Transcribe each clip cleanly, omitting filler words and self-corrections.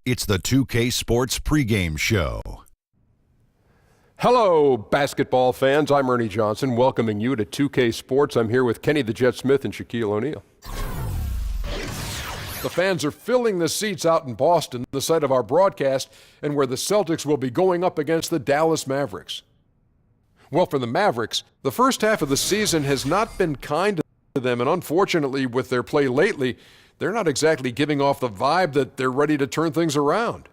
It's the 2K Sports pregame show. Hello, basketball fans. I'm Ernie Johnson, welcoming you to 2K Sports. I'm here with Kenny the Jet Smith and Shaquille O'Neal. The fans are filling the seats out in Boston, the site of our broadcast, and where the Celtics will be going up against the Dallas Mavericks. Well, for the Mavericks, the first half of the season has not been kind to them, and unfortunately, with their play lately, they're not exactly giving off the vibe that they're ready to turn things around.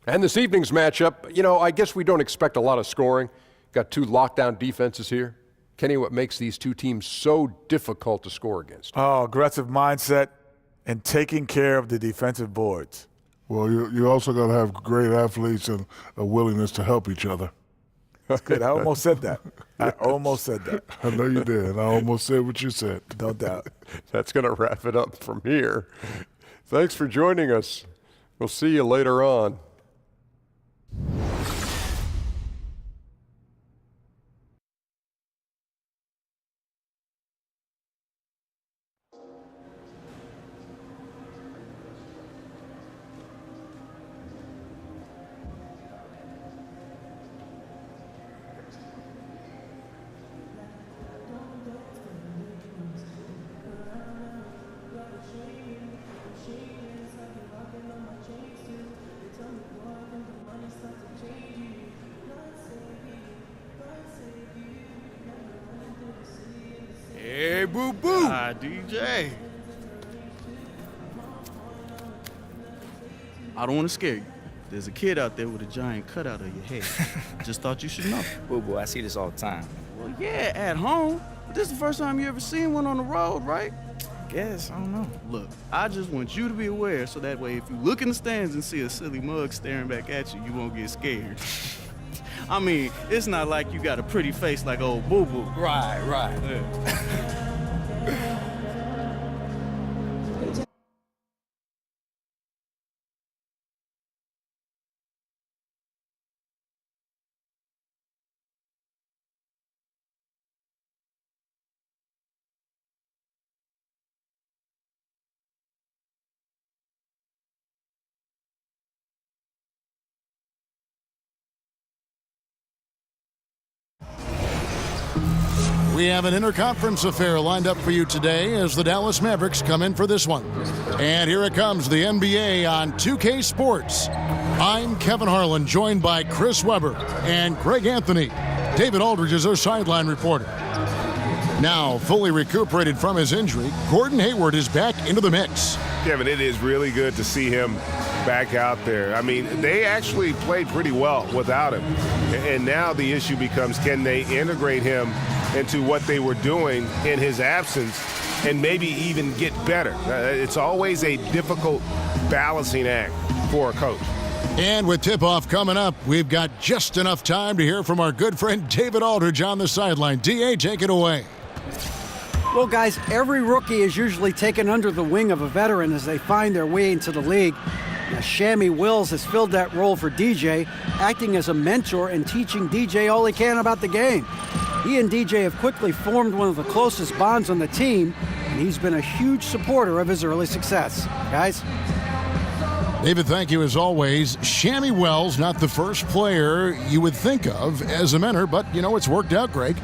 And this evening's matchup, I guess we don't expect a lot of scoring. Got two lockdown defenses here. Kenny, what makes these two teams so difficult to score against? Oh, aggressive mindset and taking care of the defensive boards. Well, you also got to have great athletes and a willingness to help each other. That's good. I almost said that. I know you did. I almost said what you said. No doubt. That's going to wrap it up from here. Thanks for joining us. We'll see you later on. Hey, boo-boo. Hi, DJ. I don't want to scare you. There's a kid out there with a giant cutout of your head. Just thought you should know. Boo-boo, I see this all the time. Well, yeah, at home. But this is the first time you ever seen one on the road, right? Guess, I don't know. Look, I just want you to be aware so that way if you look in the stands and see a silly mug staring back at you, you won't get scared. I mean, it's not like you got a pretty face like old boo-boo. Right. Yeah. We have an interconference affair lined up for you today as the Dallas Mavericks come in for this one. And here it comes, the NBA on 2K Sports. I'm Kevin Harlan, joined by Chris Webber and Greg Anthony. David Aldridge is our sideline reporter. Now, fully recuperated from his injury, Gordon Hayward is back into the mix. Kevin, it is really good to see him back out there. I mean, they actually played pretty well without him. And now the issue becomes, can they integrate him into what they were doing in his absence and maybe even get better? It's always a difficult balancing act for a coach. And with tip-off coming up, we've got just enough time to hear from our good friend David Aldridge on the sideline. D.A., take it away. Well, guys, every rookie is usually taken under the wing of a veteran as they find their way into the league. Now, Shammy Wills has filled that role for DJ, acting as a mentor and teaching DJ all he can about the game. He and DJ have quickly formed one of the closest bonds on the team, and he's been a huge supporter of his early success. Guys? David, thank you as always. Shammy Wells, not the first player you would think of as a mentor, but, it's worked out, Greg.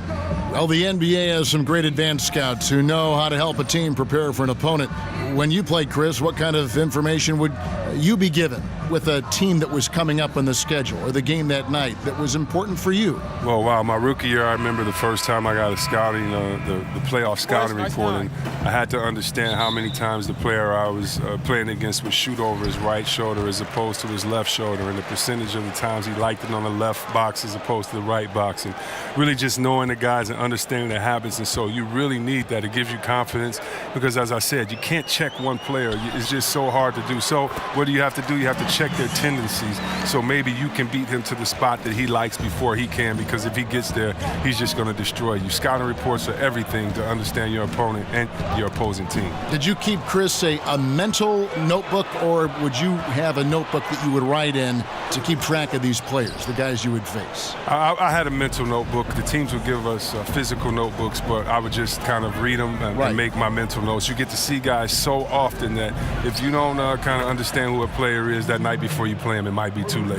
Well, the NBA has some great advanced scouts who know how to help a team prepare for an opponent. When you played, Chris, what kind of information would you be given with a team that was coming up on the schedule or the game that night that was important for you? Well, wow, my rookie year, I remember the first time I got a scouting, the playoff scouting report, and I had to understand how many times the player I was playing against would shoot over his right shoulder as opposed to his left shoulder, and the percentage of the times he liked it on the left box as opposed to the right box, and really just knowing the guys and understanding their habits. And so you really need that. It gives you confidence because, as I said, you can't check one player. It's just so hard to do. So what do you have to do? You have to check their tendencies so maybe you can beat him to the spot that he likes before he can, because if he gets there, he's just going to destroy you. Scouting reports are everything to understand your opponent and your opposing team. Did you keep, Chris, a mental notebook, or would you have a notebook that you would write in to keep track of these players, the guys you would face? I had a mental notebook. The teams would give us physical notebooks, but I would just kind of read them and make my mental notes. You get to see guys so often that if you don't kind of understand who a player is that night before you play him, it might be too late.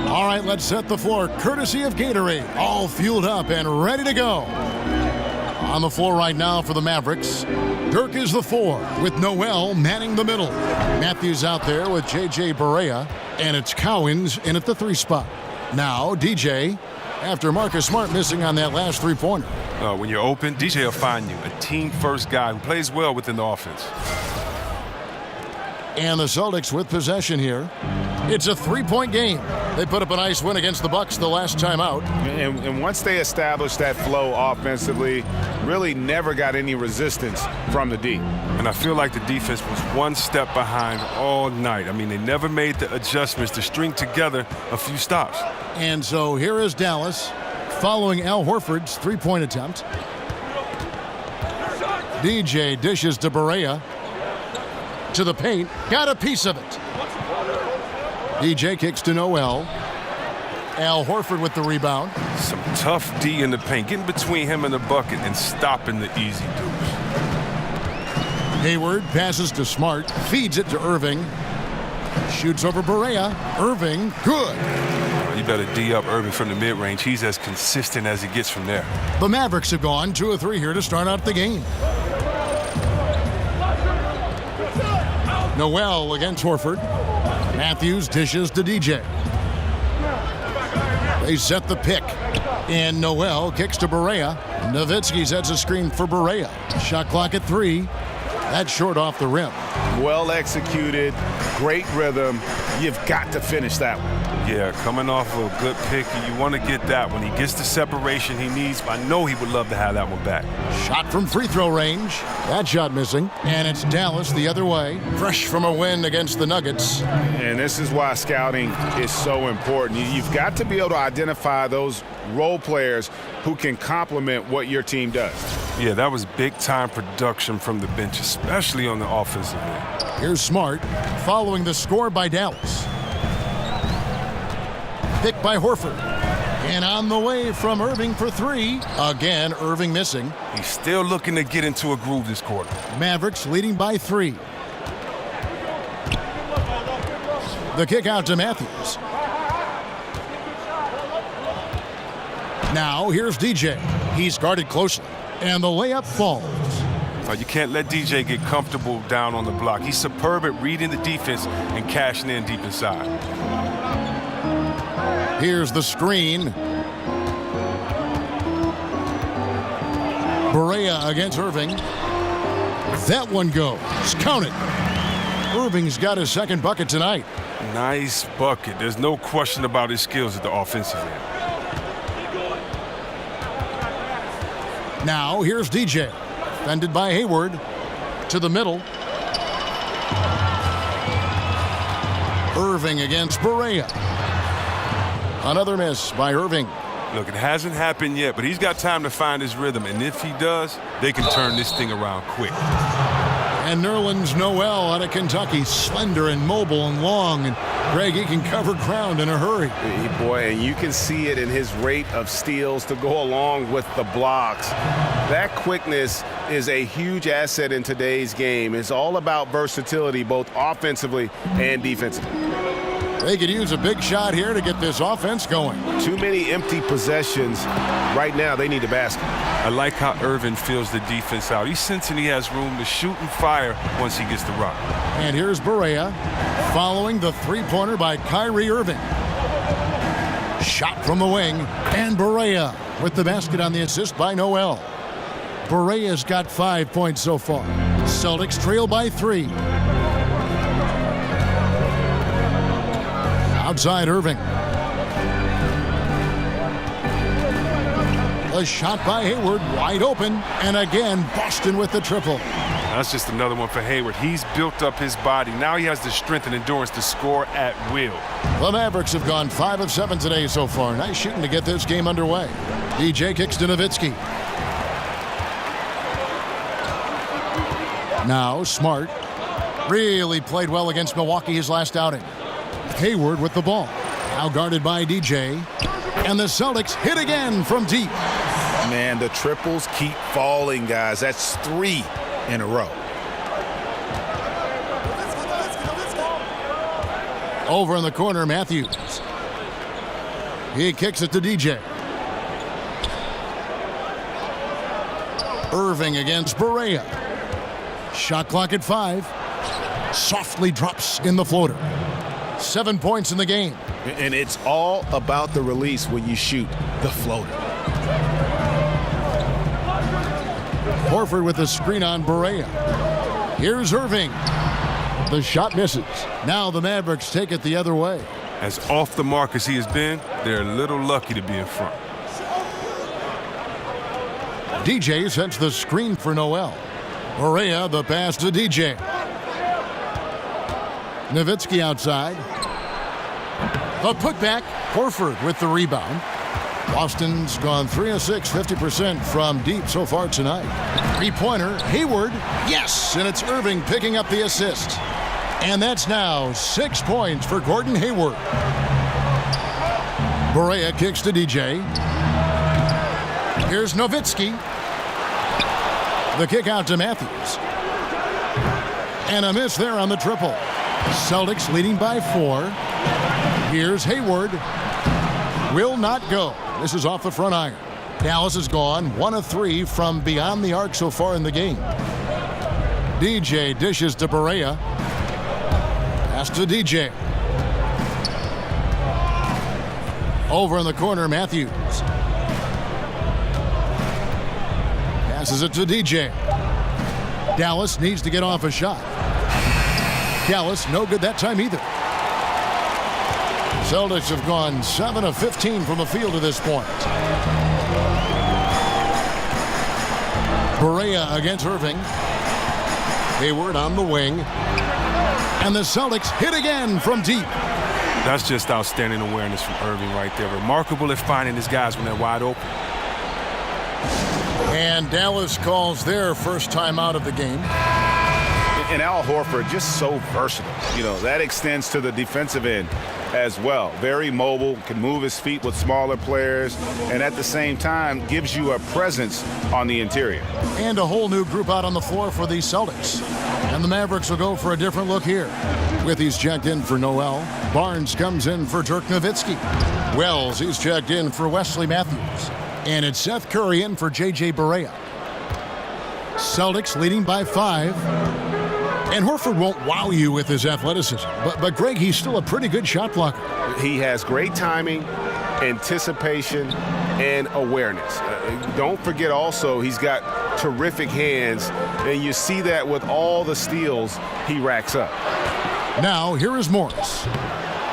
All right, let's set the floor courtesy of Gatorade. All fueled up and ready to go. On the floor right now for the Mavericks, Dirk is the 4 with Noel manning the middle. Matthews out there with J.J. Barea, and it's Cowens in at the 3 spot. Now DJ, after Marcus Smart missing on that last 3-pointer. When you're open, DJ will find you, a team-first guy who plays well within the offense. And the Celtics with possession here. It's a 3-point game. They put up a nice win against the Bucks the last time out. And once they established that flow offensively, really never got any resistance from the D. And I feel like the defense was one step behind all night. I mean, they never made the adjustments to string together a few stops. And so here is Dallas following Al Horford's 3-point attempt. DJ dishes to Barea. To the paint, got a piece of it. DJ kicks to Noel. Al Horford with the rebound. Some tough D in the paint, getting between him and the bucket and stopping the easy deuce. Hayward passes to Smart, feeds it to Irving. Shoots over Barea. Irving, good. You better D up Irving from the mid-range. He's as consistent as he gets from there. The Mavericks have gone 2 of 3 here to start out the game. Noel against Horford. Matthews dishes to DJ. They set the pick. And Noel kicks to Barea. Nowitzki sets a screen for Barea. Shot clock at 3. That's short off the rim. Well executed, great rhythm. You've got to finish that one. Yeah, coming off of a good pick, and you want to get that when he gets the separation he needs. I know he would love to have that one back. Shot from free throw range. That shot missing. And it's Dallas the other way. Fresh from a win against the Nuggets. And this is why scouting is so important. You've got to be able to identify those role players who can complement what your team does. Yeah, that was big-time production from the bench, especially on the offensive end. Here's Smart following the score by Dallas. Picked by Horford. And on the way from Irving for 3. Again, Irving missing. He's still looking to get into a groove this quarter. Mavericks leading by 3. The kick out to Matthews. Now here's DJ. He's guarded closely. And the layup falls. You can't let DJ get comfortable down on the block. He's superb at reading the defense and cashing in deep inside. Here's the screen. Barea against Irving. That one goes. Count it. Irving's got his second bucket tonight. Nice bucket. There's no question about his skills at the offensive end. Now here's DJ. Defended by Hayward. To the middle. Irving against Barea. Another miss by Irving. Look, it hasn't happened yet, but he's got time to find his rhythm. And if he does, they can turn this thing around quick. And Nerlens Noel out of Kentucky, slender and mobile and long. And Greg, he can cover ground in a hurry. Boy, and you can see it in his rate of steals to go along with the blocks. That quickness is a huge asset in today's game. It's all about versatility, both offensively and defensively. They could use a big shot here to get this offense going. Too many empty possessions. Right now, they need a basket. I like how Irvin fills the defense out. He's sensing he has room to shoot and fire once he gets the rock. And here's Barea following the 3-pointer by Kyrie Irving. Shot from the wing. And Barea with the basket on the assist by Noel. Barea's got 5 points so far. Celtics trail by 3. Outside Irving. A shot by Hayward, wide open, and again Boston with the triple. That's just another one for Hayward. He's built up his body. Now he has the strength and endurance to score at will. The Mavericks have gone 5 of 7 today so far. Nice shooting to get this game underway. DJ kicks to Nowitzki. Now Smart really played well against Milwaukee his last outing. Hayward with the ball. Now guarded by DJ. And the Celtics hit again from deep. Man, the triples keep falling, guys. That's 3 in a row. Over in the corner, Matthews. He kicks it to DJ. Irving against Barea. Shot clock at 5. Softly drops in the floater. 7 points in the game. And it's all about the release when you shoot the floater. Horford with the screen on Barea. Here's Irving. The shot misses. Now the Mavericks take it the other way. As off the mark as he has been, they're a little lucky to be in front. DJ sets the screen for Noel. Barea the pass to DJ. Nowitzki outside. The putback. Horford with the rebound. Boston's gone 3 of 6, 50% from deep so far tonight. Three-pointer, Hayward. Yes, and it's Irving picking up the assist. And that's now 6 points for Gordon Hayward. Barea kicks to DJ. Here's Nowitzki. The kick out to Matthews. And a miss there on the triple. Celtics leading by 4. Here's Hayward. Will not go. This is off the front iron. Dallas is gone 1 of 3 from beyond the arc so far in the game. DJ dishes to Barea. Pass to DJ. Over in the corner, Matthews. Passes it to DJ. Dallas needs to get off a shot. Dallas no good that time either. Celtics have gone 7 of 15 from the field to this point. Barea against Irving. Hayward on the wing. And the Celtics hit again from deep. That's just outstanding awareness from Irving right there. Remarkable at finding his guys when they're wide open. And Dallas calls their first time out of the game. And Al Horford just so versatile. You know, that extends to the defensive end as well. Very mobile, can move his feet with smaller players, and at the same time gives you a presence on the interior. And a whole new group out on the floor for the Celtics. And the Mavericks will go for a different look here. Withey's checked in for Noel. Barnes comes in for Dirk Nowitzki. Wells, he's checked in for Wesley Matthews. And it's Seth Curry in for J.J. Barea. Celtics leading by 5. And Horford won't wow you with his athleticism. But Greg, he's still a pretty good shot blocker. He has great timing, anticipation, and awareness. Don't forget also he's got terrific hands, and you see that with all the steals he racks up. Now, here is Morris.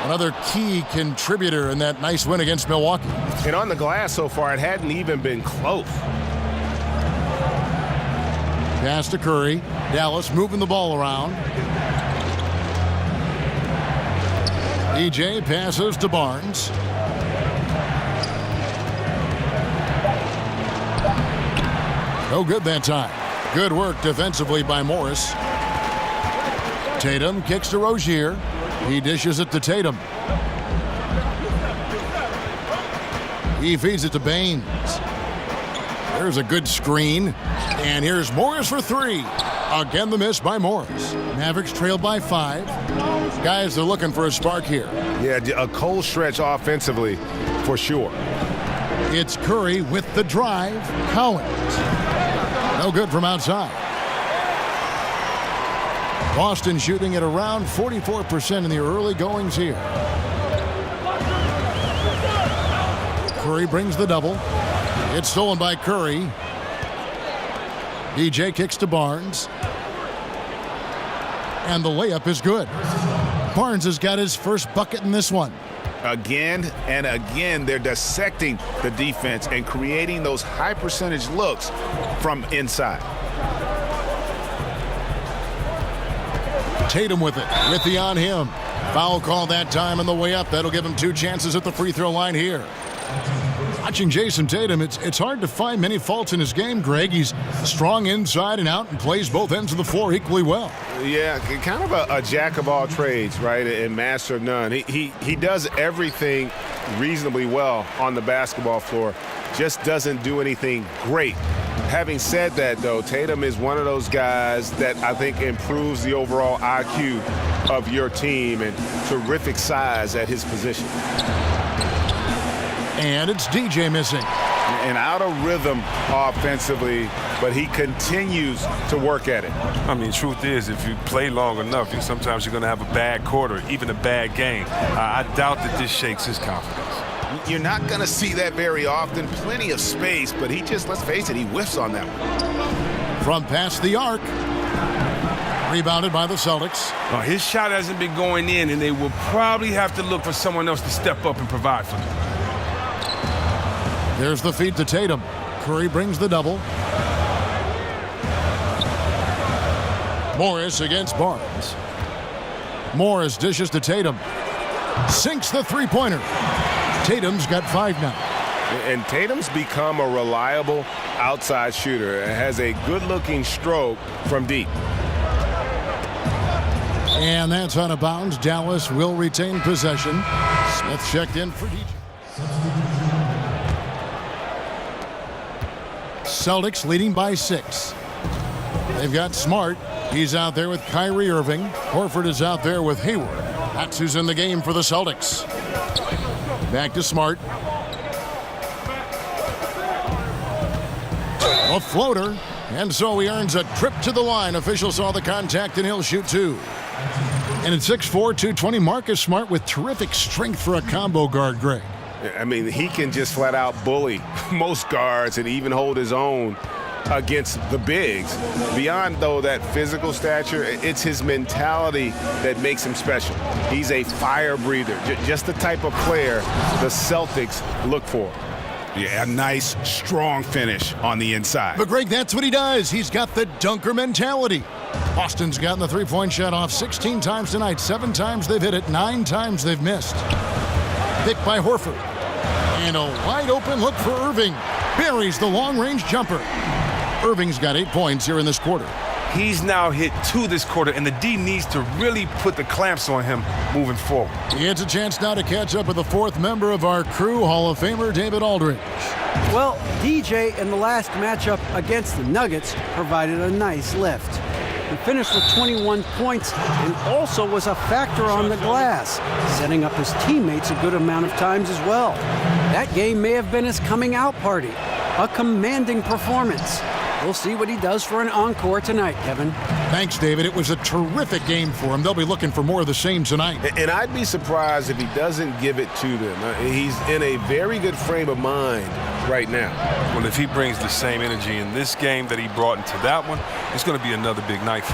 Another key contributor in that nice win against Milwaukee. And on the glass so far, it hadn't even been close. Pass to Curry. Dallas moving the ball around. DJ passes to Barnes. No good that time. Good work defensively by Morris. Tatum kicks to Rozier. He dishes it to Tatum. He feeds it to Baines. There's a good screen. And here's Morris for 3. Again, the miss by Morris. Mavericks trail by 5. Guys, they're looking for a spark here. Yeah, a cold stretch offensively for sure. It's Curry with the drive. Collins. No good from outside. Boston shooting at around 44% in the early goings here. Curry brings the double. It's stolen by Curry. DJ kicks to Barnes. And the layup is good. Barnes has got his first bucket in this one. Again and again, they're dissecting the defense and creating those high percentage looks from inside. Tatum with it, with the on him. Foul call that time on the way up. That'll give him 2 chances at the free throw line here. Watching Jason Tatum, it's hard to find many faults in his game, Greg. He's strong inside and out and plays both ends of the floor equally well. Yeah, kind of a jack of all trades, right, and master of none. He does everything reasonably well on the basketball floor, just doesn't do anything great. Having said that, though, Tatum is one of those guys that I think improves the overall IQ of your team, and terrific size at his position. And it's DJ missing. And out of rhythm offensively, but he continues to work at it. I mean, truth is, if you play long enough, sometimes you're going to have a bad quarter, even a bad game. I doubt that this shakes his confidence. You're not going to see that very often. Plenty of space, but he just, let's face it, he whiffs on that one. From past the arc. Rebounded by the Celtics. His shot hasn't been going in, and they will probably have to look for someone else to step up and provide for them. There's the feed to Tatum. Curry brings the double. Morris against Barnes. Morris dishes to Tatum. Sinks the three-pointer. Tatum's got 5 now. And Tatum's become a reliable outside shooter and has a good-looking stroke from deep. And that's out of bounds. Dallas will retain possession. Smith checked in for DJ. Celtics leading by 6. They've got Smart. He's out there with Kyrie Irving. Horford is out there with Hayward. That's who's in the game for the Celtics. Back to Smart. A floater. And so he earns a trip to the line. Official saw the contact and he'll shoot 2. And at 6'4", 220, Marcus Smart with terrific strength for a combo guard, Greg. I mean, he can just flat out bully most guards and even hold his own against the bigs. Beyond, though, that physical stature, it's his mentality that makes him special. He's a fire breather, just the type of player the Celtics look for. Yeah, a nice, strong finish on the inside. But, Greg, that's what he does. He's got the dunker mentality. Boston's gotten the three-point shot off 16 times tonight. 7 times they've hit it. 9 times they've missed. Picked by Horford. And a wide-open look for Irving. Buries the long-range jumper. Irving's got 8 points here in this quarter. He's now hit 2 this quarter, and the D needs to really put the clamps on him moving forward. He gets a chance now to catch up with the 4th member of our crew, Hall of Famer David Aldridge. Well, DJ in the last matchup against the Nuggets provided a nice lift. He finished with 21 points and also was a factor on the glass, setting up his teammates a good amount of times as well. That game may have been his coming out party. A commanding performance. We'll see what he does for an encore tonight, Kevin. Thanks, David. It was a terrific game for him. They'll be looking for more of the same tonight. And I'd be surprised if he doesn't give it to them. He's in a very good frame of mind right now. Well, if he brings the same energy in this game that he brought into that one, it's going to be another big night for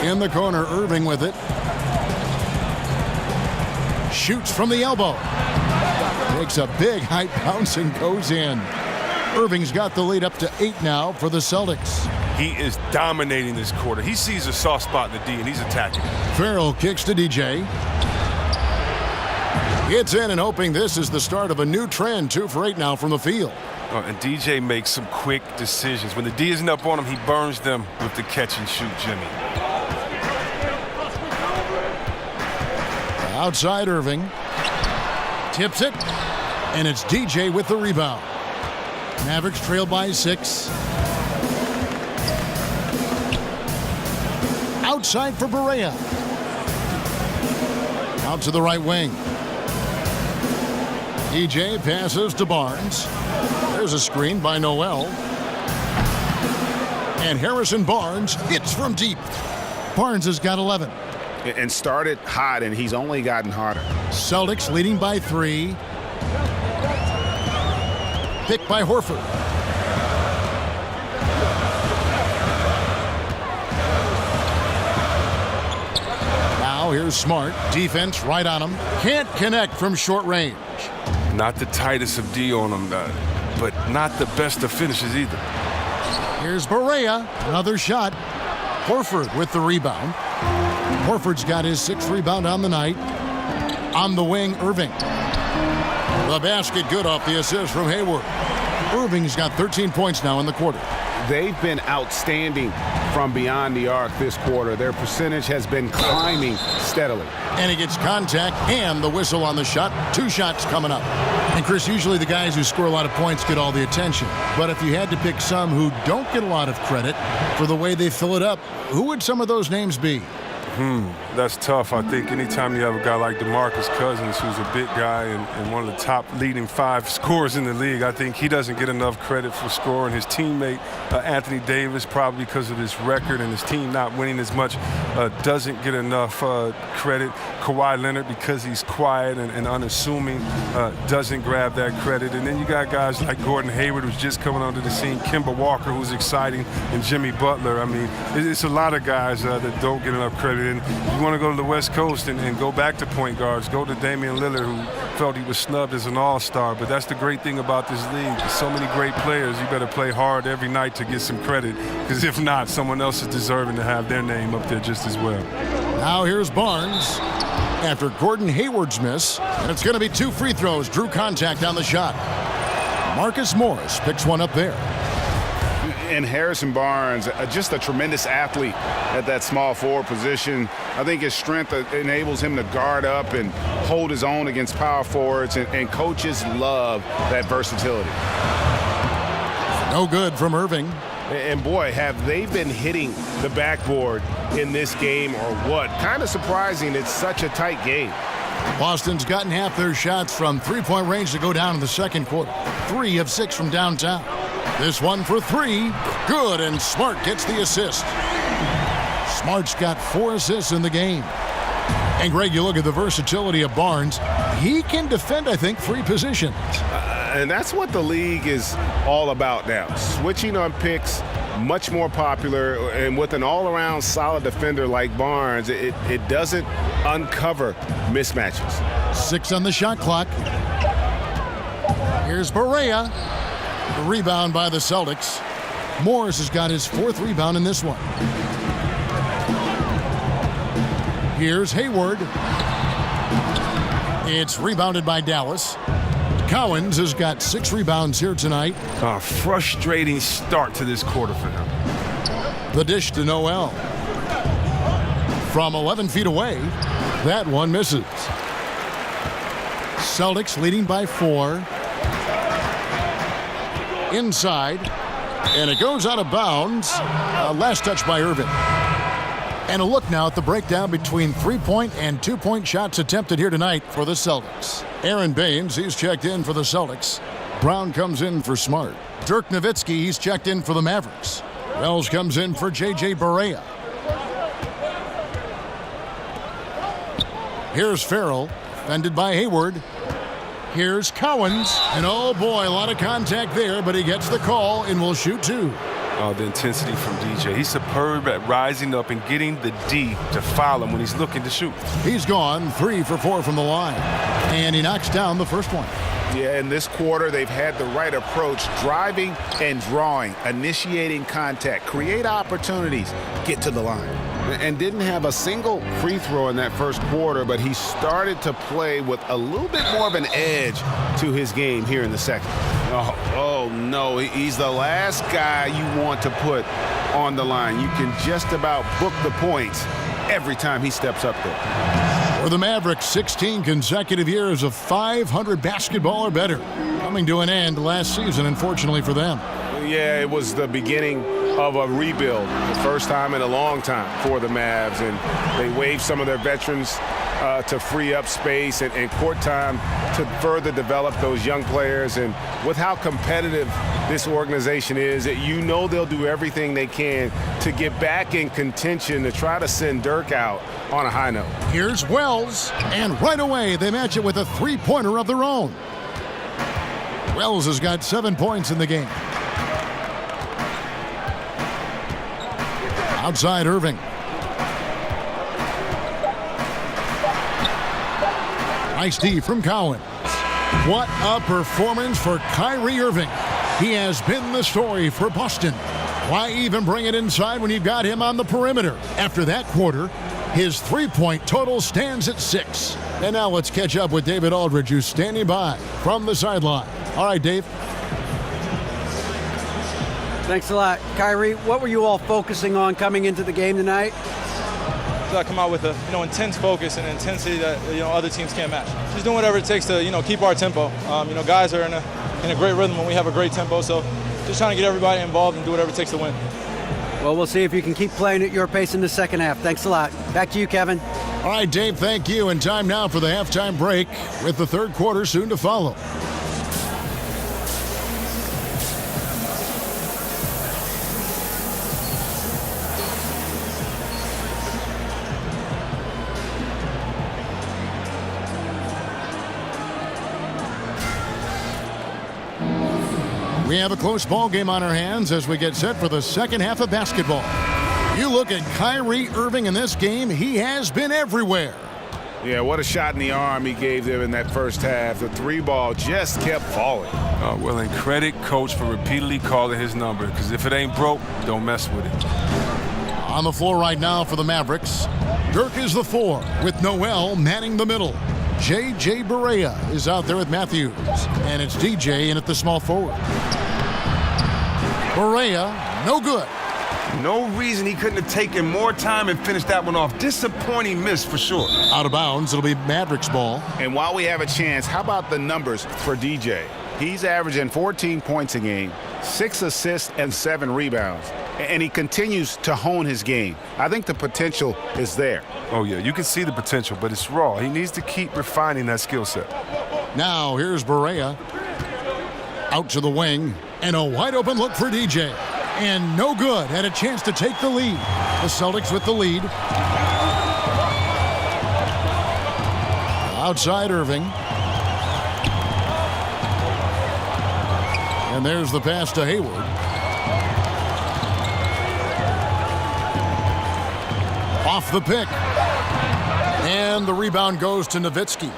him. In the corner, Irving with it. Shoots from the elbow. Takes a big high bounce and goes in. Irving's got the lead up to 8 now for the Celtics. He is dominating this quarter. He sees a soft spot in the D, and he's attacking. Farrell kicks to DJ. Gets in and hoping this is the start of a new trend. 2 for 8 now from the field. And DJ makes some quick decisions. When the D isn't up on him, he burns them with the catch and shoot, Jimmy. Outside Irving. Tips it. And it's DJ with the rebound. Mavericks trail by 6. Outside for Barea. Out to the right wing. DJ passes to Barnes. There's a screen by Noel. And Harrison Barnes hits from deep. Barnes has got 11. And started hot, and he's only gotten hotter. Celtics leading by 3. Picked by Horford. Now here's Smart. Defense right on him. Can't connect from short range. Not the tightest of D on him, but not the best of finishes either. Here's Barea, another shot. Horford with the rebound. Horford's got his 6th rebound on the night. On the wing, Irving. The basket good off the assist from Hayward. Irving's got 13 points now in the quarter. They've been outstanding from beyond the arc this quarter. Their percentage has been climbing steadily. And he gets contact and the whistle on the shot. 2 shots coming up. And Chris, usually the guys who score a lot of points get all the attention. But if you had to pick some who don't get a lot of credit for the way they fill it up, who would some of those names be? That's tough. I think anytime you have a guy like DeMarcus Cousins, who's a big guy and one of the top leading 5 scorers in the league, I think he doesn't get enough credit for scoring. His teammate, Anthony Davis, probably because of his record and his team not winning as much, doesn't get enough credit. Kawhi Leonard, because he's quiet and unassuming, doesn't grab that credit. And then you got guys like Gordon Hayward, who's just coming onto the scene, Kemba Walker, who's exciting, and Jimmy Butler. I mean, it's a lot of guys that don't get enough credit. And you want to go to the West Coast and go back to point guards. Go to Damian Lillard, who felt he was snubbed as an all-star. But that's the great thing about this league. There's so many great players. You better play hard every night to get some credit. Because if not, someone else is deserving to have their name up there just as well. Now here's Barnes after Gordon Hayward's miss. And it's going to be 2 free throws. Drew contact on the shot. Marcus Morris picks one up there. And Harrison Barnes, just a tremendous athlete at that small forward position. I think his strength enables him to guard up and hold his own against power forwards, and coaches love that versatility. No good from Irving. And boy, have they been hitting the backboard in this game or what? Kind of surprising. It's such a tight game. Boston's gotten half their shots from 3-point range to go down in the second quarter. 3 of 6 from downtown. This one for 3. Good, and Smart gets the assist. Smart's got 4 assists in the game. And Greg, you look at the versatility of Barnes. He can defend, I think, 3 positions. And that's what the league is all about now. Switching on picks, much more popular, and with an all-around solid defender like Barnes, it doesn't uncover mismatches. 6 on the shot clock. Here's Barea. The rebound by the Celtics. Morris has got his 4th rebound in this one. Here's Hayward. It's rebounded by Dallas. Cowens has got 6 rebounds here tonight. A frustrating start to this quarter for him. The dish to Noel. From 11 feet away, that one misses. Celtics leading by 4. Inside, and it goes out of bounds. Last touch by Irving. And a look now at the breakdown between 3-point and 2-point shots attempted here tonight for the Celtics. Aaron Baines, he's checked in for the Celtics. Brown comes in for Smart. Dirk Nowitzki, he's checked in for the Mavericks. Wells comes in for J.J. Barea. Here's Farrell, defended by Hayward. Here's Cowens, and oh boy, a lot of contact there, but he gets the call and will shoot 2. The intensity from DJ. He's superb at rising up and getting the D to foul him when he's looking to shoot. He's gone 3 for 4 from the line, and he knocks down the first one. Yeah, in this quarter, they've had the right approach, driving and drawing, initiating contact, create opportunities, get to the line. And didn't have a single free throw in that first quarter, but he started to play with a little bit more of an edge to his game here in the second. Oh no, he's the last guy you want to put on the line. You can just about book the points every time he steps up there. For the Mavericks, 16 consecutive years of 500 basketball or better. Coming to an end last season, unfortunately for them. Yeah, it was the beginning of a rebuild, the first time in a long time for the Mavs, and they waived some of their veterans to free up space and court time to further develop those young players. And with how competitive this organization is, you know they'll do everything they can to get back in contention to try to send Dirk out on a high note. Here's Wells, and right away they match it with a 3-pointer of their own. Wells has got 7 points in the game. Outside Irving. Nice D from Cowens. What a performance for Kyrie Irving. He has been the story for Boston. Why even bring it inside when you've got him on the perimeter? After that quarter, his three-point total stands at 6. And now let's catch up with David Aldridge, who's standing by from the sideline. All right, Dave. Thanks a lot. Kyrie, what were you all focusing on coming into the game tonight? Come out with a intense focus and intensity that other teams can't match. Just doing whatever it takes to keep our tempo. Guys are in a great rhythm when we have a great tempo, so just trying to get everybody involved and do whatever it takes to win. Well, we'll see if you can keep playing at your pace in the second half. Thanks a lot. Back to you, Kevin. All right, Dave, thank you. And time now for the halftime break with the third quarter soon to follow. We have a close ball game on our hands as we get set for the second half of basketball. You look at Kyrie Irving in this game, he has been everywhere. Yeah, what a shot in the arm he gave them in that first half. The three ball just kept falling. Well, and credit coach for repeatedly calling his number, because if it ain't broke, don't mess with it. On the floor right now for the Mavericks, Dirk is the 4 with Noel manning the middle. J.J. Barea is out there with Matthews, and it's DJ in at the small forward. Barea, no good. No reason he couldn't have taken more time and finished that one off. Disappointing miss for sure. Out of bounds, it'll be Mavericks ball. And while we have a chance, how about the numbers for DJ? He's averaging 14 points a game, 6 assists and 7 rebounds. And he continues to hone his game. I think the potential is there. Oh, yeah, you can see the potential, but it's raw. He needs to keep refining that skill set. Now, here's Barea. Out to the wing, and a wide-open look for DJ. And no good. Had a chance to take the lead. The Celtics with the lead. Outside Irving. And there's the pass to Hayward. Off the pick. And the rebound goes to Nowitzki.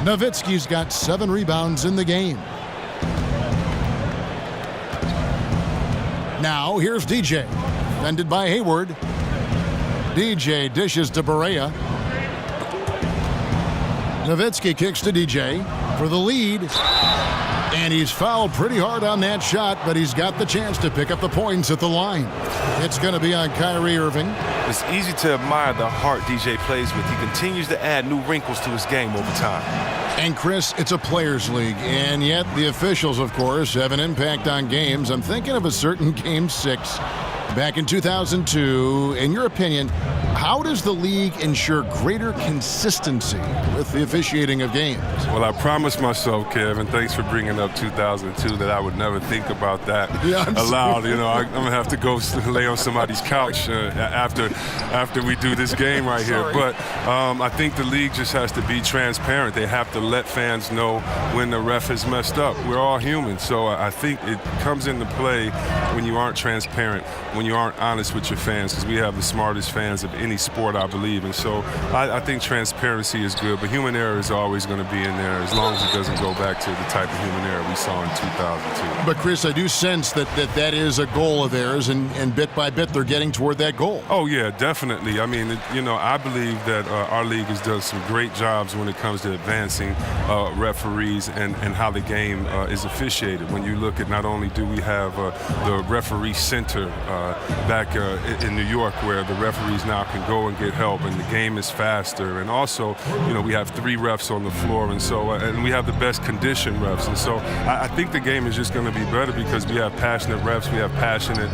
Nowitzki's got 7 rebounds in the game. Now, here's DJ. Defended by Hayward. DJ dishes to Barea. Nowitzki kicks to DJ for the lead. And he's fouled pretty hard on that shot, but he's got the chance to pick up the points at the line. It's going to be on Kyrie Irving. It's easy to admire the heart DJ plays with. He continues to add new wrinkles to his game over time. And Chris, it's a players' league, and yet the officials, of course, have an impact on games. I'm thinking of a certain Game 6 back in 2002. In your opinion, how does the league ensure greater consistency with the officiating of games? Well, I promised myself, Kevin, thanks for bringing up 2002, that I would never think about that aloud. I'm going to have to go lay on somebody's couch after we do this game right here. But I think the league just has to be transparent. They have to let fans know when the ref has messed up. We're all human, so I think it comes into play when you aren't transparent, when you aren't honest with your fans, because we have the smartest fans of any sport, I believe. And so I think transparency is good, but human error is always going to be in there as long as it doesn't go back to the type of human error we saw in 2002. But Chris, I do sense that is a goal of theirs, and bit by bit they're getting toward that goal. Oh, yeah, definitely. I mean, I believe that our league has done some great jobs when it comes to advancing referees and how the game is officiated. When you look at, not only do we have the referee center back in New York, where the referees now can go and get help, and the game is faster. And also, we have 3 refs on the floor, and so and we have the best conditioned refs. And so I think the game is just going to be better because we have passionate refs, we have passionate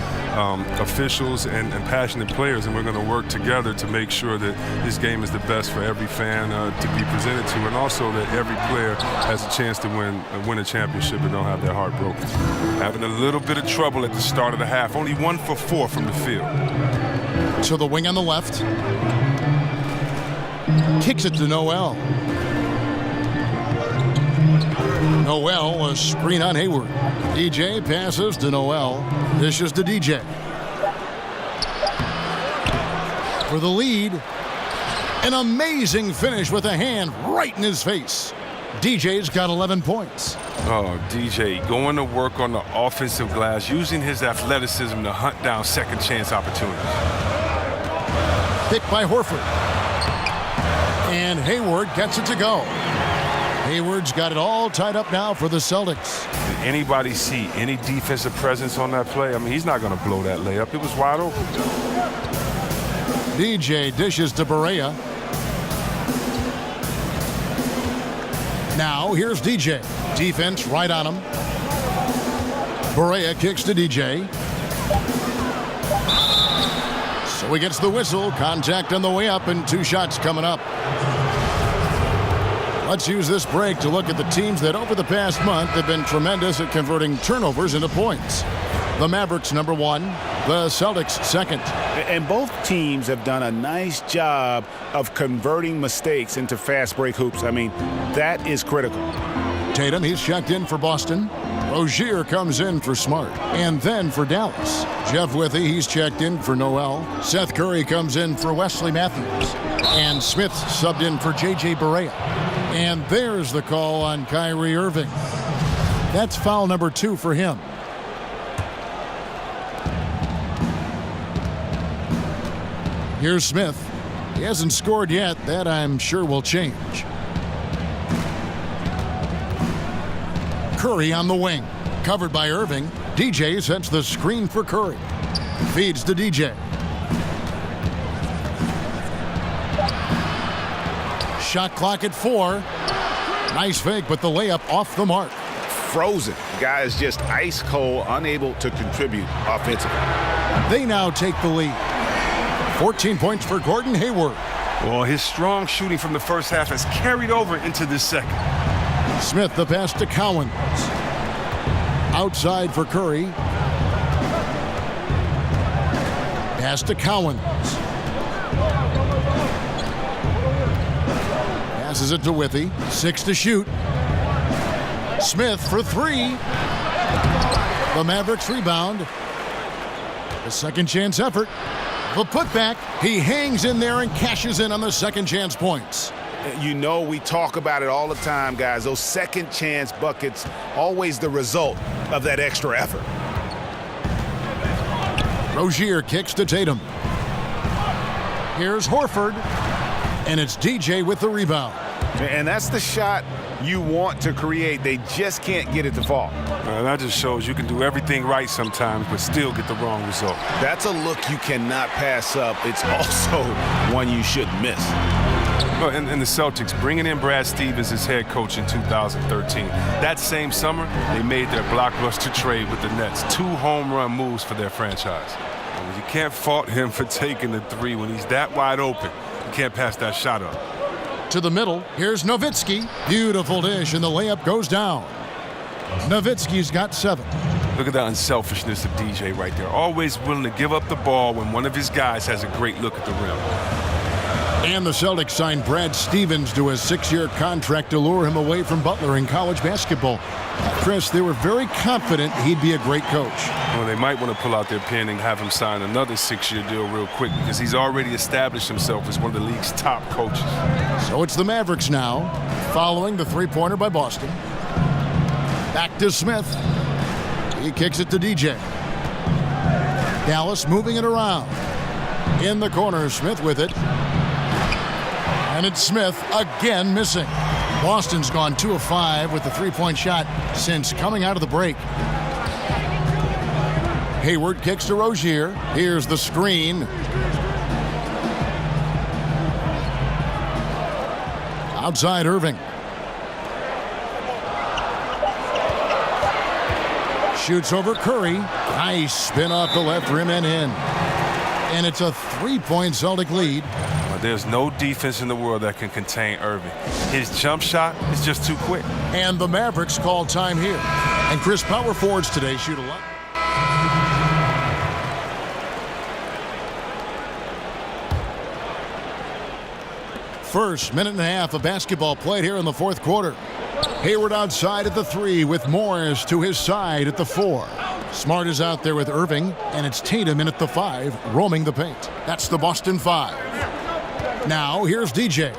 officials, and passionate players, and we're going to work together to make sure that this game is the best for every fan to be presented to, and also that every player has a chance to win a championship and don't have their heart broken. Having a little bit of trouble at the start of the half, only 1 for 4 from the field. To the wing on the left. Kicks it to Noel. Noel, a screen on Hayward. DJ passes to Noel. Dishes to DJ. For the lead. An amazing finish with a hand right in his face. DJ's got 11 points. Oh, DJ going to work on the offensive glass, using his athleticism to hunt down second chance opportunities. Picked by Horford. And Hayward gets it to go. Hayward's got it all tied up now for the Celtics. Did anybody see any defensive presence on that play? I mean, he's not going to blow that layup. It was wide open. DJ dishes to Barea. Now here's DJ. Defense right on him. Barea kicks to DJ. So he gets the whistle. Contact on the way up and 2 shots coming up. Let's use this break to look at the teams that over the past month have been tremendous at converting turnovers into points. The Mavericks number 1, the Celtics second. And both teams have done a nice job of converting mistakes into fast break hoops. I mean, that is critical. Tatum, he's checked in for Boston. Rozier comes in for Smart. And then for Dallas, Jeff Withey, he's checked in for Noel. Seth Curry comes in for Wesley Matthews. And Smith subbed in for J.J. Barea. And there's the call on Kyrie Irving. That's foul number 2 for him. Here's Smith. He hasn't scored yet. That I'm sure will change. Curry on the wing. Covered by Irving. DJ sets the screen for Curry. Feeds to DJ. Shot clock at 4. Nice fake, but the layup off the mark. Frozen. Guy is just ice cold, unable to contribute offensively. They now take the lead. 14 points for Gordon Hayward. Well, his strong shooting from the first half has carried over into this second. Smith, the pass to Cowens. Outside for Curry. Pass to Cowens. Passes it to Withey. 6 to shoot. Smith for 3. The Mavericks rebound. The second chance effort. The putback. He hangs in there and cashes in on the second chance points. You know, we talk about it all the time, guys. Those second chance buckets, always the result of that extra effort. Rozier kicks to Tatum. Here's Horford. And it's DJ with the rebound. And that's the shot you want to create. They just can't get it to fall. That just shows you can do everything right sometimes, but still get the wrong result. That's a look you cannot pass up. It's also one you shouldn't miss. Well, and the Celtics bringing in Brad Stevens as head coach in 2013. That same summer, they made their blockbuster trade with the Nets. 2 home run moves for their franchise. And you can't fault him for taking the 3 when he's that wide open. You can't pass that shot up. To the middle, here's Nowitzki. Beautiful dish, and the layup goes down. Nowitzki's got 7. Look at the unselfishness of DJ right there. Always willing to give up the ball when one of his guys has a great look at the rim. And the Celtics signed Brad Stevens to a 6-year contract to lure him away from Butler in college basketball. Chris, they were very confident he'd be a great coach. Well, they might want to pull out their pen and have him sign another 6-year deal real quick because he's already established himself as one of the league's top coaches. So it's the Mavericks now, following the 3-pointer by Boston. Back to Smith. He kicks it to DJ. Dallas moving it around. In the corner, Smith with it. And it's Smith again missing. Boston's gone 2 of 5 with the 3-point shot since coming out of the break. Hayward kicks to Rozier. Here's the screen. Outside Irving. Shoots over Curry. Nice spin off the left rim and in. And it's a 3-point Celtic lead. There's no defense in the world that can contain Irving. His jump shot is just too quick. And the Mavericks call time here. And Chris, power forwards today shoot a lot. First minute and a half of basketball played here in the 4th quarter. Hayward outside at the 3 with Morris to his side at the 4. Smart is out there with Irving, and it's Tatum in at the 5, roaming the paint. That's the Boston 5. Now, here's DJ.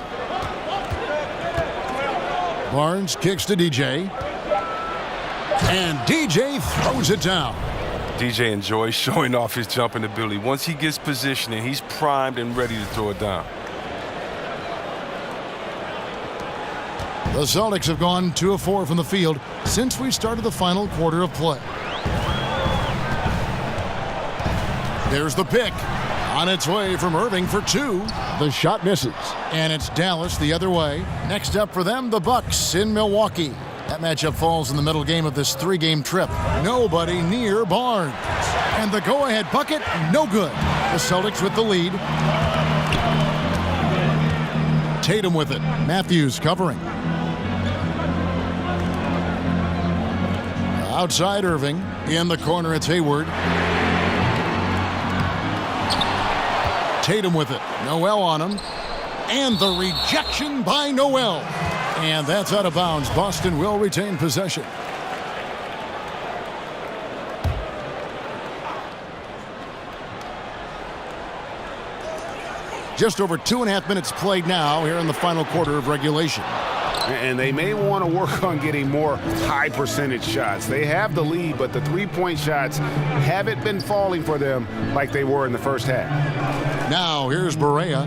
Barnes kicks to DJ. And DJ throws it down. DJ enjoys showing off his jumping ability. Once he gets positioning, he's primed and ready to throw it down. The Celtics have gone 2 of 4 from the field since we started the final quarter of play. There's the pick. On its way from Irving for 2. The shot misses. And it's Dallas the other way. Next up for them, the Bucks in Milwaukee. That matchup falls in the middle game of this 3-game trip. Nobody near Barnes. And the go-ahead bucket, no good. The Celtics with the lead. Tatum with it. Matthews covering. Outside Irving. In the corner, it's Hayward. Tatum with it. Noel on him. And the rejection by Noel. And that's out of bounds. Boston will retain possession. Just over 2.5 minutes played now here in the final quarter of regulation. And they may want to work on getting more high percentage shots. They have the lead, but the three-point shots haven't been falling for them like they were in the first half. Now here's Barea.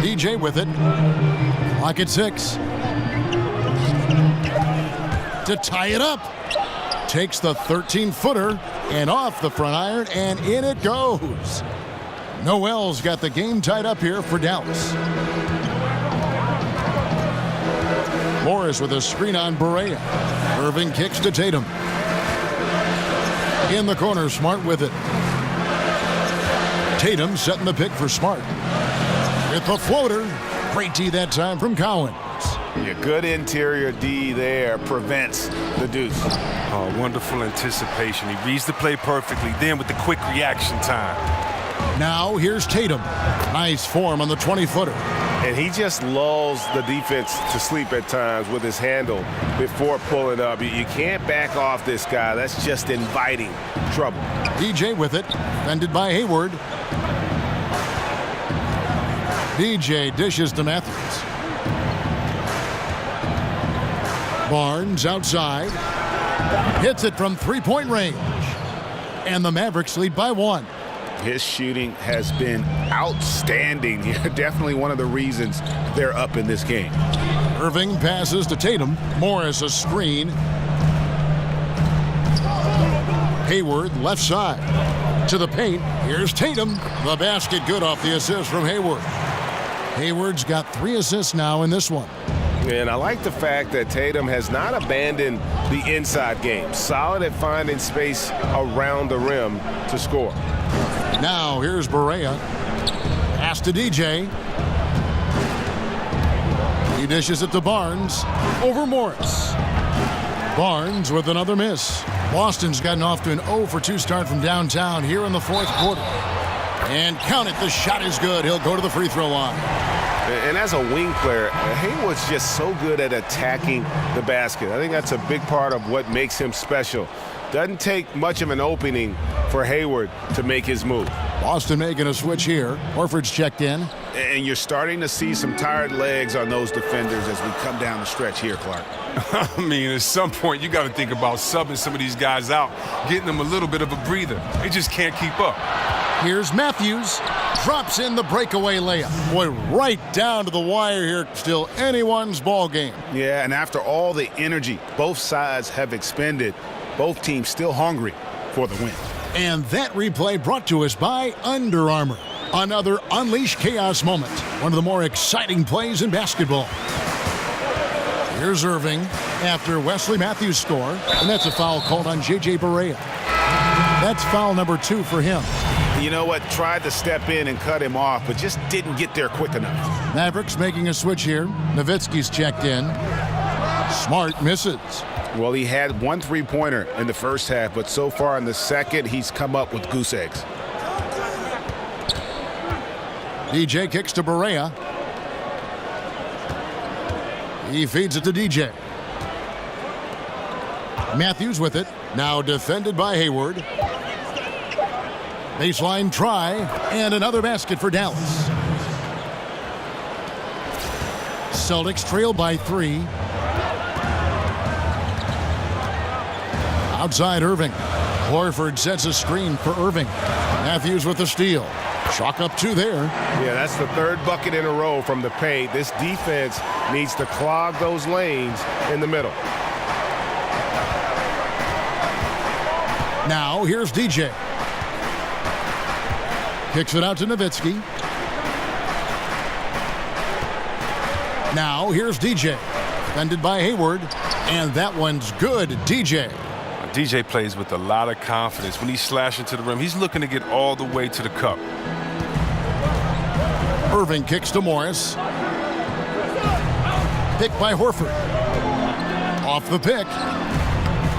DJ with it. Clock at 6. To tie it up. Takes the 13-footer and off the front iron, and in it goes. Noel's got the game tied up here for Dallas. Morris with a screen on Barea. Irving kicks to Tatum. In the corner, Smart with it. Tatum setting the pick for Smart. With the floater. Great D that time from Cowens. Yeah, good interior D there prevents the deuce. Oh, wonderful anticipation. He reads the play perfectly. Then with the quick reaction time. Now here's Tatum. Nice form on the 20-footer. And he just lulls the defense to sleep at times with his handle before pulling up. You can't back off this guy. That's just inviting trouble. DJ with it. Defended by Hayward. DJ dishes to Matthews. Barnes outside. Hits it from 3-point range. And the Mavericks lead by 1. His shooting has been outstanding. Definitely one of the reasons they're up in this game. Irving passes to Tatum. Morris a screen. Hayward left side. To the paint. Here's Tatum. The basket good off the assist from Hayward. Hayward's got 3 assists now in this one. And I like the fact that Tatum has not abandoned the inside game. Solid at finding space around the rim to score. Now here's Barea. Pass to DJ. He dishes it to Barnes. Over Morris. Barnes with another miss. Boston's gotten off to an 0-for-2 start from downtown here in the 4th quarter. And count it, the shot is good. He'll go to the free throw line. And as a wing player, Hayward's just so good at attacking the basket. I think that's a big part of what makes him special. Doesn't take much of an opening for Hayward to make his move. Boston making a switch here. Horford's checked in. And you're starting to see some tired legs on those defenders as we come down the stretch here, Clark. I mean, at some point, you got to think about subbing some of these guys out, getting them a little bit of a breather. They just can't keep up. Here's Matthews. Drops in the breakaway layup. Boy, right down to the wire here. Still anyone's ball game. Yeah, and after all the energy both sides have expended, both teams still hungry for the win. And that replay brought to us by Under Armour. Another Unleash Chaos moment. One of the more exciting plays in basketball. Here's Irving after Wesley Matthews score. And that's a foul called on J.J. Barea. That's foul number 2 for him. You know what? Tried to step in and cut him off, but just didn't get there quick enough. Mavericks making a switch here. Nowitzki's checked in. Smart misses. Well, he had 1 3-pointer in the first half, but so far in the second, he's come up with goose eggs. DJ kicks to Barea. He feeds it to DJ. Matthews with it. Now defended by Hayward. Baseline try, and another basket for Dallas. Celtics trail by 3. Outside Irving. Horford sets a screen for Irving. Matthews with the steal. Chalk up 2 there. Yeah, that's the 3rd bucket in a row from the paint. This defense needs to clog those lanes in the middle. Now here's DJ. Kicks it out to Nowitzki. Now here's DJ. Defended by Hayward. And that one's good. DJ. DJ plays with a lot of confidence. When he's slashing to the rim, he's looking to get all the way to the cup. Irving kicks to Morris. Picked by Horford. Off the pick.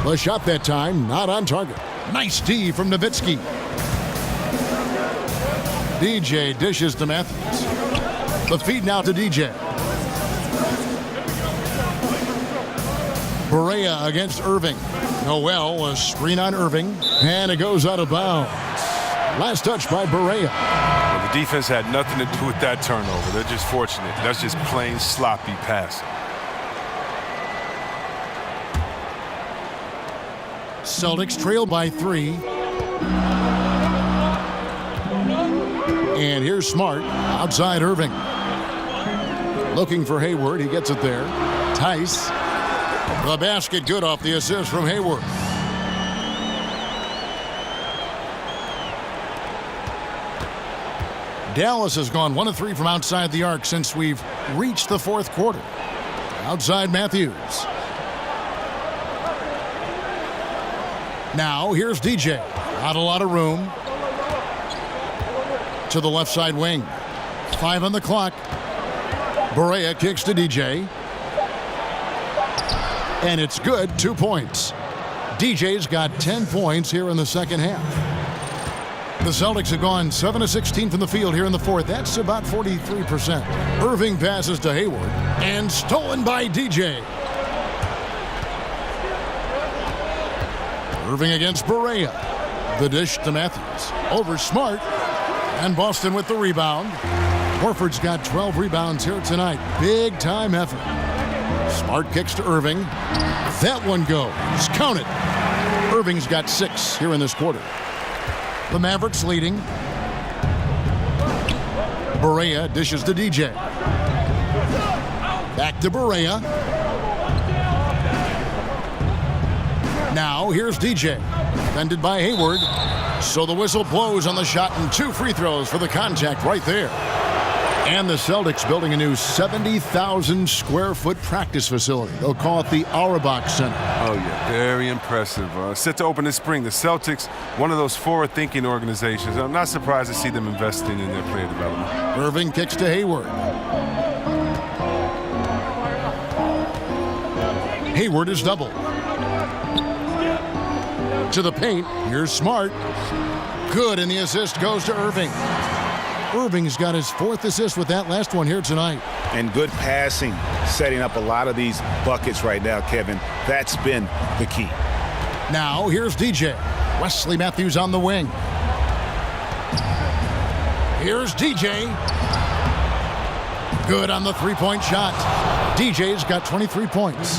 The shot that time, not on target. Nice D from Nowitzki. DJ dishes to Matthews. The feed now to DJ. Barea against Irving. Noel, a screen on Irving, and it goes out of bounds. Last touch by Barea. Well, the defense had nothing to do with that turnover. They're just fortunate. That's just plain sloppy pass. Celtics trail by 3. And here's Smart outside Irving. Looking for Hayward. He gets it there. Tice. The basket good off the assist from Hayward. Dallas has gone 1 of 3 from outside the arc since we've reached the 4th quarter. Outside Matthews. Now here's DJ. Not a lot of room. To the left side wing. 5 on the clock. Barea kicks to DJ. And it's good. 2 points. DJ's got 10 points here in the second half. The Celtics have gone 7 of 16 from the field here in the 4th. That's about 43%. Irving passes to Hayward. And stolen by DJ. Irving against Barea. The dish to Matthews. Over Smart. And Boston with the rebound. Horford's got 12 rebounds here tonight. Big time effort. Smart kicks to Irving. That one goes. Count it. Irving's got 6 here in this quarter. The Mavericks leading. Barea dishes to DJ. Back to Barea. Now here's DJ. Defended by Hayward. So the whistle blows on the shot and 2 free throws for the contact right there. And the Celtics building a new 70,000 square foot practice facility. They'll call it the Auerbach Center. Oh, yeah, very impressive. Set to open this spring. The Celtics, one of those forward-thinking organizations. I'm not surprised to see them investing in their player development. Irving kicks to Hayward. Hayward is doubled. To the paint. Here's Smart. Good, and the assist goes to Irving. Irving's got his 4th assist with that last one here tonight. And good passing, setting up a lot of these buckets right now, Kevin. That's been the key. Now here's DJ. Wesley Matthews on the wing. Here's DJ. Good on the 3-point shot. DJ's got 23 points.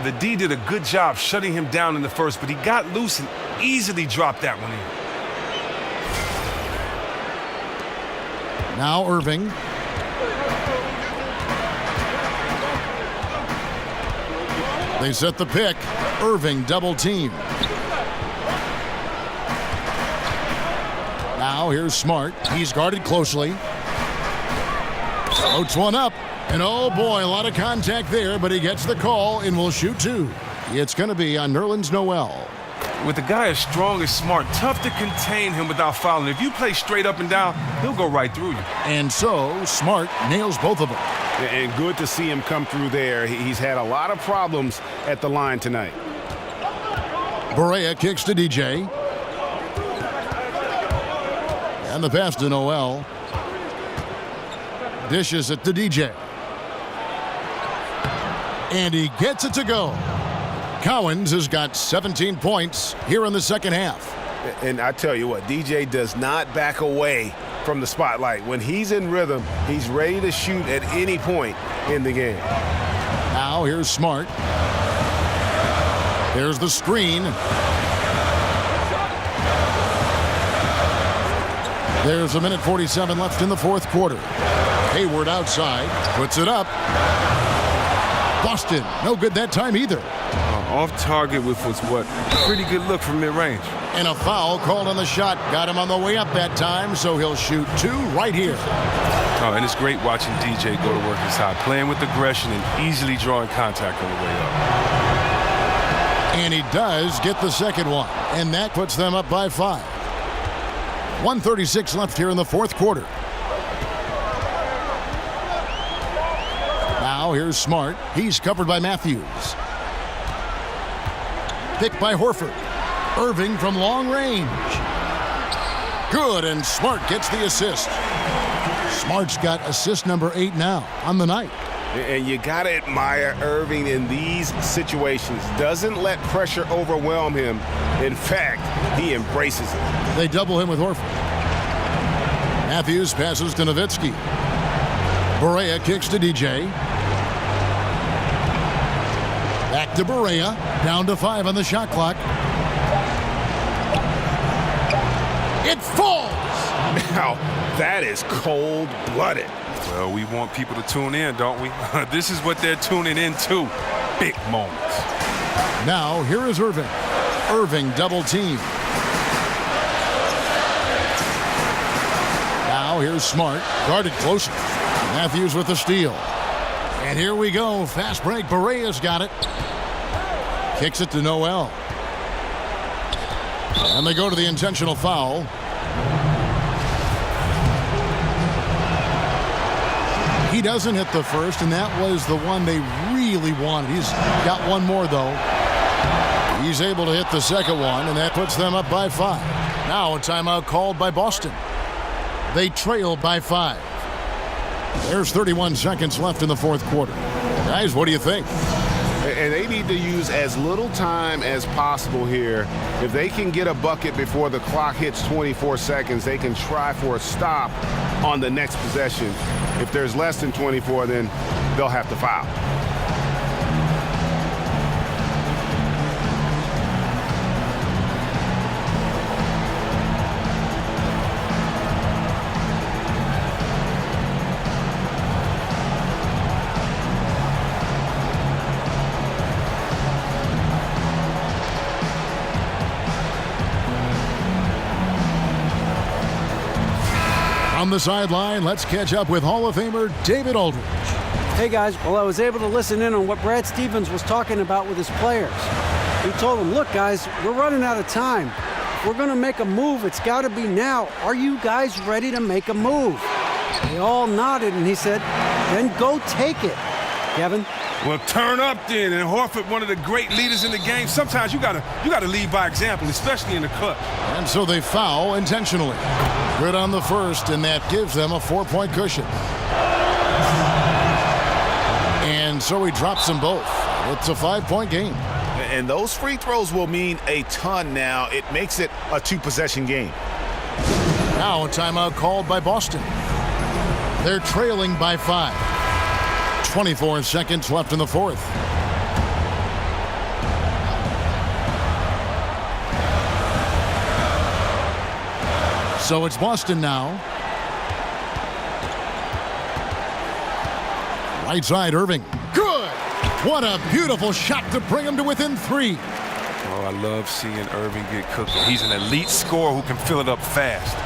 The D did a good job shutting him down in the first, but he got loose and easily dropped that one in. Now Irving. They set the pick. Irving double team. Now here's Smart. He's guarded closely. Floats one up. And oh boy, a lot of contact there, but he gets the call and will shoot 2. It's going to be on Nerlens Noel. With a guy as strong as Smart, tough to contain him without fouling. If you play straight up and down, he'll go right through you. And so, Smart nails both of them. And good to see him come through there. He's had a lot of problems at the line tonight. Barea kicks to DJ. And the pass to Noel. Dishes it to DJ. And he gets it to go. Cowens has got 17 points here in the second half. And I tell you what, DJ does not back away from the spotlight. When he's in rhythm, he's ready to shoot at any point in the game. Now here's Smart. There's the screen. There's a minute 47 left in the fourth quarter. Hayward outside, puts it up. Boston, no good that time either. Off target with what's pretty good look from mid-range. And a foul called on the shot. Got him on the way up that time, so he'll shoot 2 right here. Oh, and it's great watching DJ go to work inside, playing with aggression and easily drawing contact on the way up. And he does get the second one, and that puts them up by 5. 1:36 left here in the fourth quarter. Now here's Smart. He's covered by Matthews. Picked by Horford. Irving from long range. Good, and Smart gets the assist. Smart's got assist number 8 now on the night. And you got to admire Irving in these situations. Doesn't let pressure overwhelm him. In fact, he embraces it. They double him with Horford. Matthews passes to Nowitzki. Barea kicks to DJ. Back to Barea. Down to 5 on the shot clock. It falls! Now, that is cold-blooded. Well, we want people to tune in, don't we? This is what they're tuning into. Big moments. Now, here is Irving. Irving double team. Now, here's Smart. Guarded closer. Matthews with the steal. And here we go. Fast break. Barea's got it. Kicks it to Noel. And they go to the intentional foul. He doesn't hit the first, and that was the one they really wanted. He's got one more, though. He's able to hit the second one, and that puts them up by 5. Now a timeout called by Boston. They trail by 5. There's 31 seconds left in the fourth quarter. Guys, what do you think? And they need to use as little time as possible here. If they can get a bucket before the clock hits 24 seconds, they can try for a stop on the next possession. If there's less than 24, then they'll have to foul. On the sideline, let's catch up with Hall of Famer David Aldridge. Hey guys, well, I was able to listen in on what Brad Stevens was talking about with his players. He told them, look guys, we're running out of time. If we're going to make a move, it's got to be now. Are you guys ready to make a move? They all nodded, and he said, then go take it. Kevin? Well, turn up then. And Horford, one of the great leaders in the game. Sometimes you gotta lead by example, especially in the clutch. And so they foul intentionally. Good on the first, and that gives them a 4-point cushion. And so he drops them both. It's a 5-point game. And those free throws will mean a ton now. It makes it a 2-possession game. Now a timeout called by Boston. They're trailing by 5. 24 seconds left in the fourth. So it's Boston now. Right side, Irving. Good! What a beautiful shot to bring him to within 3. Oh, I love seeing Irving get cooking. He's an elite scorer who can fill it up fast.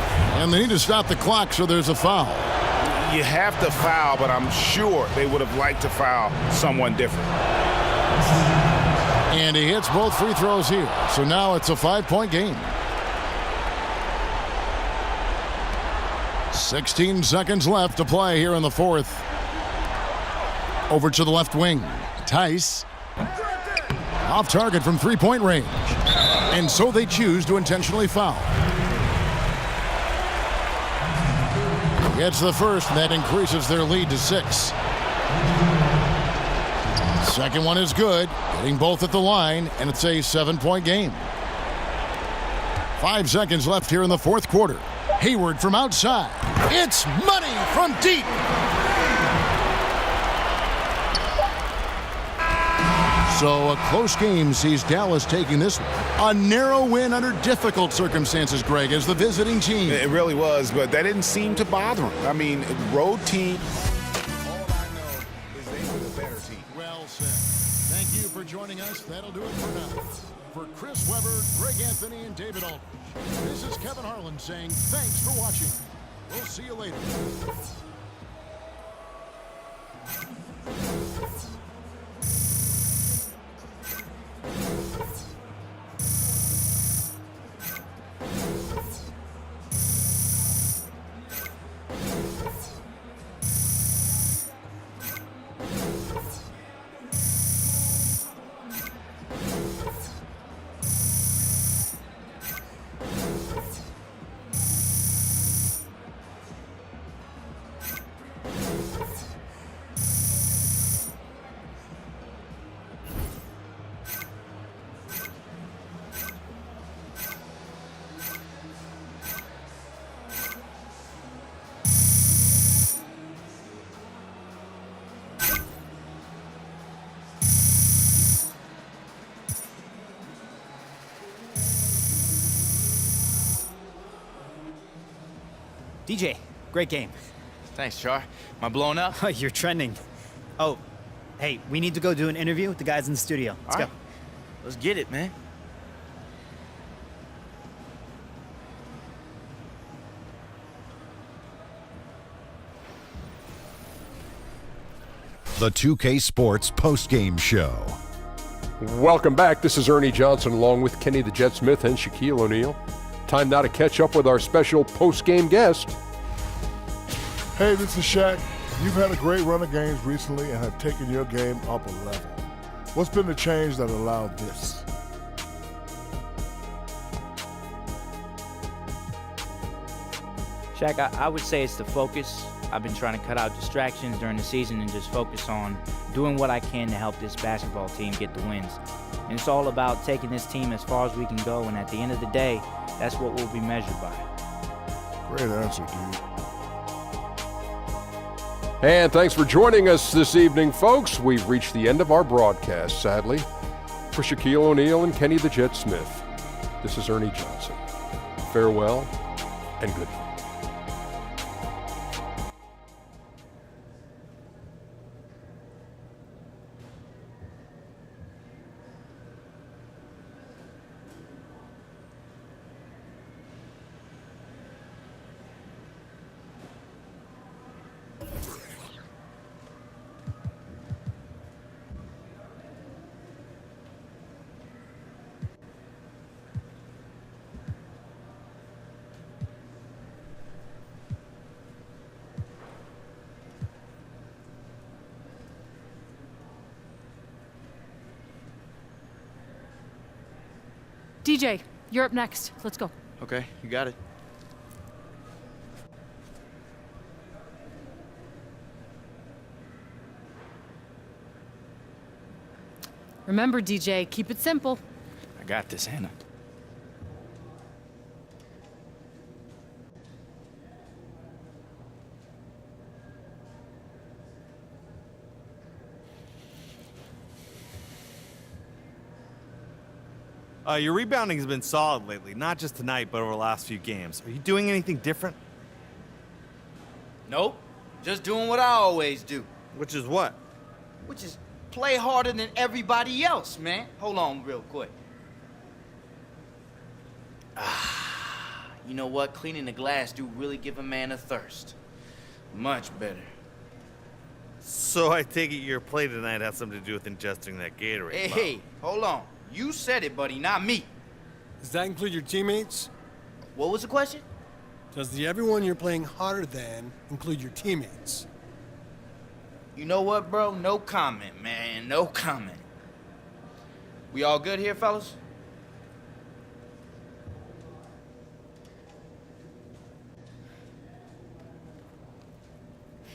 And they need to stop the clock, so there's a foul. You have to foul, but I'm sure they would have liked to foul someone different. And he hits both free throws here. So now it's a 5-point game. 16 seconds left to play here in the fourth. Over to the left wing. Tice. Off target from 3-point range. And so they choose to intentionally foul. Gets the first, and that increases their lead to 6. Second one is good. Getting both at the line, and it's a 7-point game. 5 seconds left here in the fourth quarter. Hayward from outside. It's money from deep. So a close game sees Dallas taking this one. A narrow win under difficult circumstances, Greg, as the visiting team. It really was, but that didn't seem to bother him. I mean, road team. All I know is they were the better team. Well said. Thank you for joining us. That'll do it for now. For Chris Webber, Greg Anthony, and David Aldridge, this is Kevin Harlan saying thanks for watching. We'll see you later. DJ, great game. Thanks, Char. Am I blown up? You're trending. Oh, hey, we need to go do an interview with the guys in the studio. Let's go. Let's get it, man. The 2K Sports postgame show. Welcome back. This is Ernie Johnson along with Kenny the Jet Smith and Shaquille O'Neal. Time now to catch up with our special post-game guest. Hey, this is Shaq. You've had a great run of games recently and have taken your game up a level. What's been the change that allowed this? Shaq, I would say it's the focus. I've been trying to cut out distractions during the season and just focus on doing what I can to help this basketball team get the wins. And it's all about taking this team as far as we can go, and at the end of the day, that's what we'll be measured by. Great answer, dude. And thanks for joining us this evening, folks. We've reached the end of our broadcast, sadly. For Shaquille O'Neal and Kenny the Jet Smith, this is Ernie Johnson. Farewell and good night. DJ, you're up next. Let's go. Okay, you got it. Remember, DJ, keep it simple. I got this, Hannah. Your rebounding has been solid lately, not just tonight, but over the last few games. Are you doing anything different? Nope. Just doing what I always do. Which is what? Which is play harder than everybody else, man. Hold on real quick. You know what? Cleaning the glass do really give a man a thirst. Much better. So I take it your play tonight has something to do with ingesting that Gatorade. Hey, hold on. You said it, buddy, not me. Does that include your teammates? What was the question? Does the everyone you're playing harder than include your teammates? You know what, bro? No comment, man. No comment. We all good here, fellas?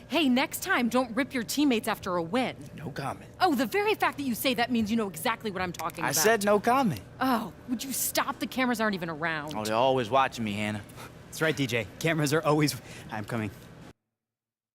Hey, next time, don't rip your teammates after a win. No comment. Oh, the very fact that you say that means you know exactly what I'm talking about. I said no comment. Oh, would you stop? The cameras aren't even around. Oh, they're always watching me, Hannah. That's right, DJ. Cameras are always... I'm coming.